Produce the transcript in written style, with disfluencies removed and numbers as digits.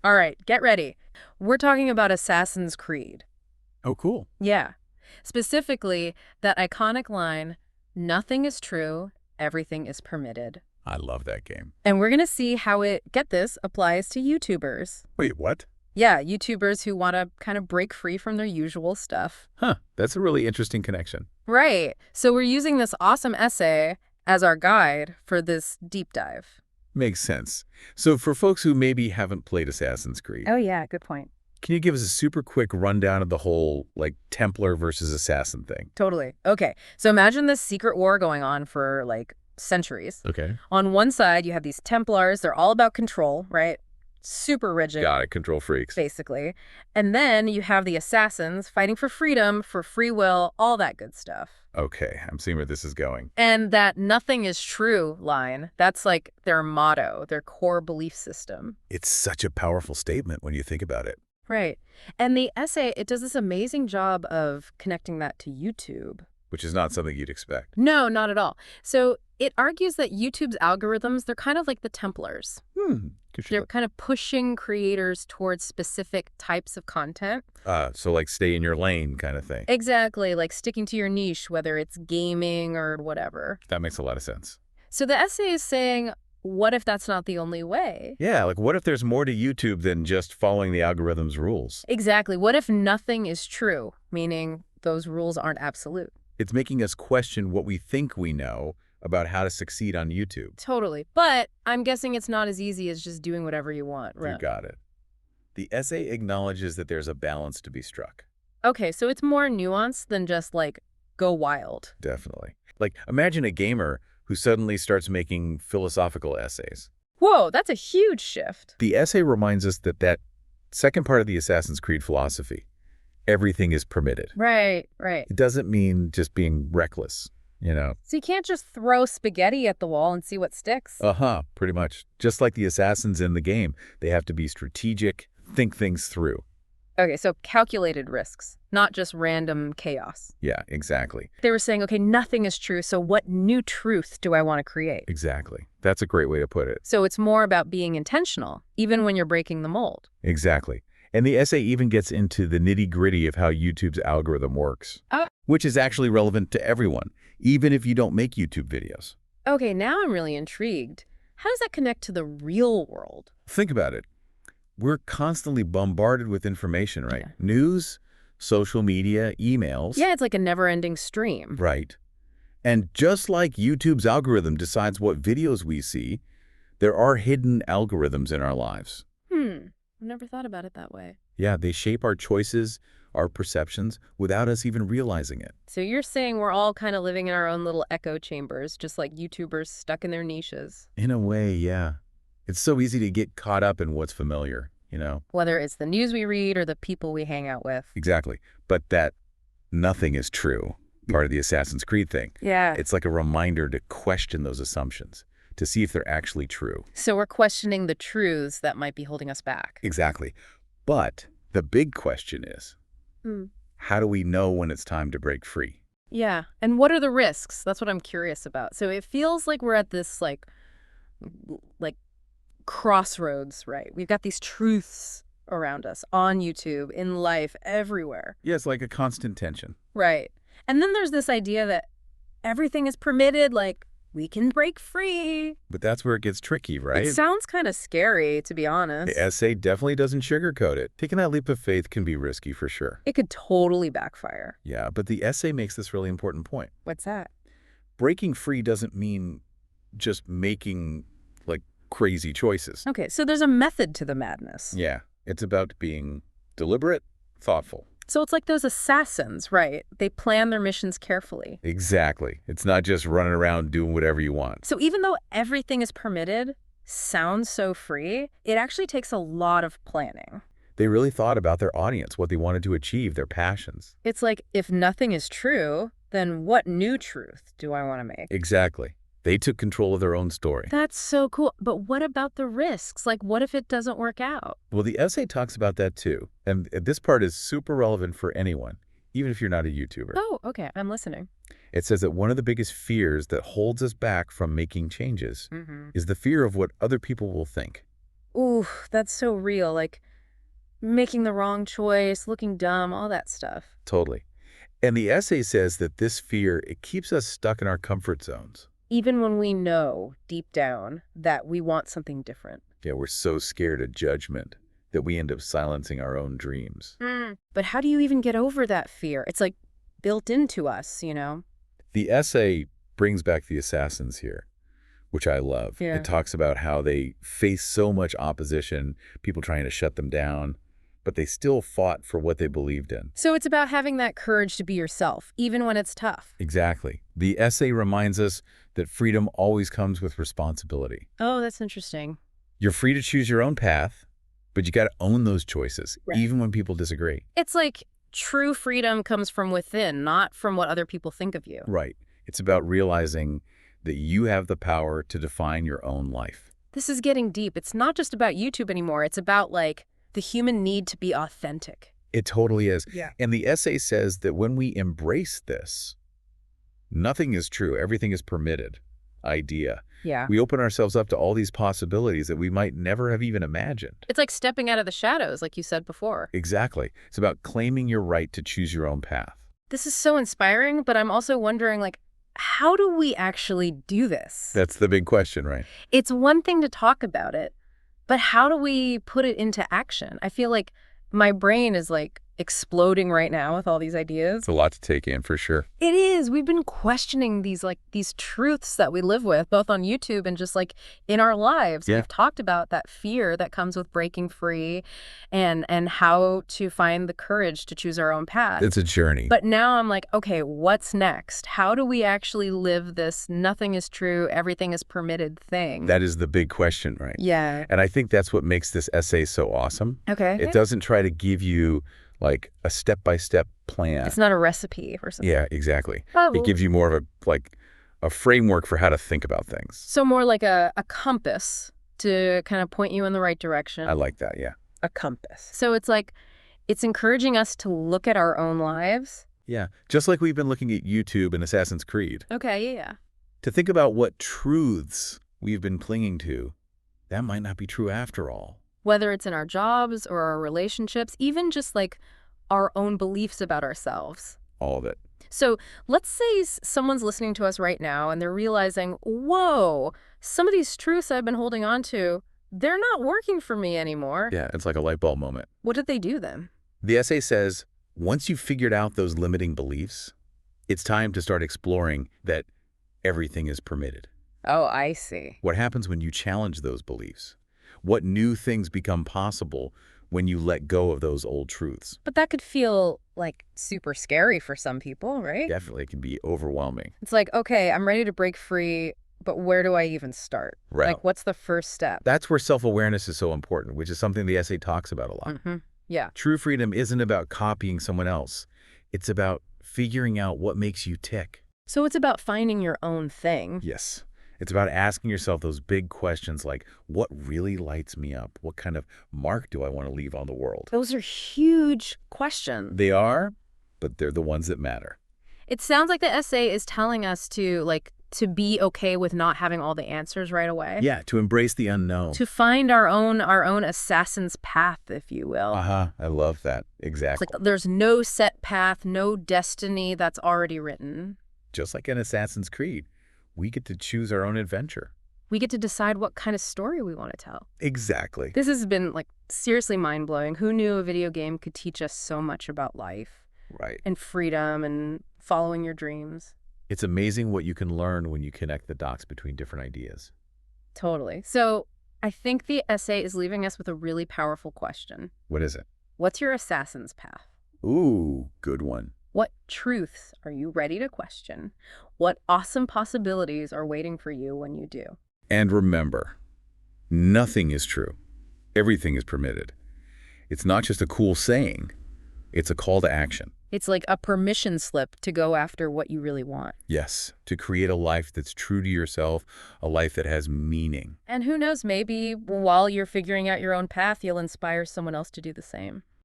All right, get ready. We're talking about Assassin's Creed. Oh, cool. Yeah. Specifically, that iconic line, nothing is true, everything is permitted. I love that game. And we're going to see how it, get this, applies to YouTubers. Wait, what? Yeah, YouTubers who want to kind of break free from their usual stuff. Huh, that's a really interesting connection. Right. So we're using this awesome essay as our guide for this deep dive. Makes sense. So for folks who maybe haven't played Assassin's Creed, Oh, yeah, good point. can you give us a super quick rundown of the whole, like, Templar versus Assassin thing? Totally. Okay, so imagine this secret war going on for, like, centuries. Okay. On one side, you have these Templars. They're all about control, right? Super rigid. Got it, control freaks. Basically. And then you have the assassins fighting for freedom, for free will, all that good stuff. Okay, I'm seeing where this is going. And that nothing is true line, that's like their motto, their core belief system. It's such a powerful statement when you think about it. Right. And the essay, it does this amazing job of connecting that to YouTube. Which is not something you'd expect. No, not at all. So it argues that YouTube's algorithms, they're kind of like the Templars. They're kind of pushing creators towards specific types of content. So like stay in your lane kind of thing. Exactly, like sticking to your niche, whether it's gaming or whatever. That makes a lot of sense. So the essay is saying, what if that's not the only way? Yeah, like what if there's more to YouTube than just following the algorithm's rules? Exactly. What if nothing is true, meaning those rules aren't absolute? It's making us question what we think we know about how to succeed on YouTube. Totally. But I'm guessing it's not as easy as just doing whatever you want, right? You got it. The essay acknowledges that there's a balance to be struck. Okay, so it's more nuanced than just like, go wild. Definitely. Like, imagine a gamer who suddenly starts making philosophical essays. Whoa, that's a huge shift. The essay reminds us that second part of the Assassin's Creed philosophy, everything is permitted. Right, right. It doesn't mean just being reckless, you know? So you can't just throw spaghetti at the wall and see what sticks. Pretty much. Just like the assassins in the game, they have to be strategic, think things through. Okay, so calculated risks, not just random chaos. Yeah, exactly. They were saying, okay, nothing is true, so what new truth do I want to create? Exactly. That's a great way to put it. So it's more about being intentional, even when you're breaking the mold. Exactly. And the essay even gets into the nitty-gritty of how YouTube's algorithm works, which is actually relevant to everyone, even if you don't make YouTube videos. Okay, now I'm really intrigued. How does that connect to the real world? Think about it. We're constantly bombarded with information, right? Yeah. News, social media, emails. Yeah, it's like a never-ending stream. Right. And just like YouTube's algorithm decides what videos we see, there are hidden algorithms in our lives. I've never thought about it that way. Yeah, they shape our choices, our perceptions, without us even realizing it. So you're saying we're all kind of living in our own little echo chambers, just like YouTubers stuck in their niches. In a way, yeah. It's so easy to get caught up in what's familiar, you know? Whether it's the news we read or the people we hang out with. Exactly. But that nothing is true, part of the Assassin's Creed thing. Yeah. It's like a reminder to question those assumptions, to see if they're actually true. So we're questioning the truths that might be holding us back. Exactly. But the big question is, how do we know when it's time to break free? Yeah. And what are the risks? That's what I'm curious about. So it feels like we're at this like crossroads, right? We've got these truths around us on YouTube, in life, everywhere. Yeah, it's like a constant tension. Right. And then there's this idea that everything is permitted, like we can break free. But that's where it gets tricky, right? It sounds kind of scary, to be honest. The essay definitely doesn't sugarcoat it. Taking that leap of faith can be risky for sure. It could totally backfire. Yeah, but the essay makes this really important point. What's that? Breaking free doesn't mean just making, like, crazy choices. Okay, so there's a method to the madness. Yeah, it's about being deliberate, thoughtful. So it's like those assassins, right? They plan their missions carefully. Exactly. It's not just running around doing whatever you want. So even though everything is permitted, sounds so free, it actually takes a lot of planning. They really thought about their audience, what they wanted to achieve, their passions. It's like, if nothing is true, then what new truth do I want to make? Exactly. They took control of their own story. That's so cool. But what about the risks? Like, what if it doesn't work out? Well, the essay talks about that too. And this part is super relevant for anyone, even if you're not a YouTuber. Oh, okay. I'm listening. It says that one of the biggest fears that holds us back from making changes is the fear of what other people will think. Ooh, that's so real. Like making the wrong choice, looking dumb, all that stuff. Totally. And the essay says that this fear, it keeps us stuck in our comfort zones. Even when we know deep down that we want something different. Yeah, we're so scared of judgment that we end up silencing our own dreams. But how do you even get over that fear? It's like built into us, you know? The essay brings back the assassins here, which I love. Yeah. It talks about how they face so much opposition, people trying to shut them down, but they still fought for what they believed in. So it's about having that courage to be yourself, even when it's tough. Exactly. The essay reminds us that freedom always comes with responsibility. Oh, that's interesting. You're free to choose your own path, but you got to own those choices, Right. even when people disagree. It's like true freedom comes from within, not from what other people think of you. Right. It's about realizing that you have the power to define your own life. This is getting deep. It's not just about YouTube anymore. It's about, like, the human need to be authentic. It totally is. Yeah. And the essay says that when we embrace this, nothing is true, everything is permitted idea. Yeah. We open ourselves up to all these possibilities that we might never have even imagined. It's like stepping out of the shadows, like you said before. Exactly. It's about claiming your right to choose your own path. This is so inspiring, but I'm also wondering, like, how do we actually do this? That's the big question, right? It's one thing to talk about it, but how do we put it into action? I feel like my brain is, like, exploding right now with all these ideas. It's a lot to take in for sure. It is. We've been questioning these truths that we live with, both on YouTube and just like in our lives. Yeah. We've talked about that fear that comes with breaking free and how to find the courage to choose our own path. It's a journey. But now I'm like, okay, what's next? How do we actually live this nothing is true, everything is permitted thing? That is the big question, right? Yeah. And I think that's what makes this essay so awesome. Okay. It doesn't try to give you like a step-by-step plan. It's not a recipe or something. Yeah, exactly. Oh. It gives you more of a framework for how to think about things. So more like a compass to kind of point you in the right direction. I like that, yeah. A compass. So it's like, it's encouraging us to look at our own lives. Yeah, just like we've been looking at YouTube and Assassin's Creed. Okay, yeah. To think about what truths we've been clinging to, that might not be true after all. Whether it's in our jobs or our relationships, even just like our own beliefs about ourselves. All of it. So let's say someone's listening to us right now and they're realizing, whoa, some of these truths I've been holding on to, they're not working for me anymore. Yeah, it's like a light bulb moment. What did they do then? The essay says, once you've figured out those limiting beliefs, it's time to start exploring that everything is permitted. Oh, I see. What happens when you challenge those beliefs? What new things become possible when you let go of those old truths? But that could feel like super scary for some people, right? Definitely, it can be overwhelming. It's like, okay, I'm ready to break free, but where do I even start? Right. Like, what's the first step? That's where self-awareness is so important, which is something the essay talks about a lot. Mm-hmm. Yeah. True freedom isn't about copying someone else. It's about figuring out what makes you tick. So it's about finding your own thing. Yes. It's about asking yourself those big questions like, what really lights me up? What kind of mark do I want to leave on the world? Those are huge questions. They are, but they're the ones that matter. It sounds like the essay is telling us to be okay with not having all the answers right away. Yeah, to embrace the unknown. To find our own assassin's path, if you will. I love that. Exactly. It's like there's no set path, no destiny that's already written. Just like in Assassin's Creed, we get to choose our own adventure. We get to decide what kind of story we want to tell. Exactly. This has been seriously mind-blowing. Who knew a video game could teach us so much about life? Right. And freedom and following your dreams. It's amazing what you can learn when you connect the dots between different ideas. Totally. So I think the essay is leaving us with a really powerful question. What is it? What's your assassin's path? Ooh, good one. What truths are you ready to question? What awesome possibilities are waiting for you when you do? And remember, nothing is true. Everything is permitted. It's not just a cool saying. It's a call to action. It's like a permission slip to go after what you really want. Yes, to create a life that's true to yourself, a life that has meaning. And who knows, maybe while you're figuring out your own path, you'll inspire someone else to do the same.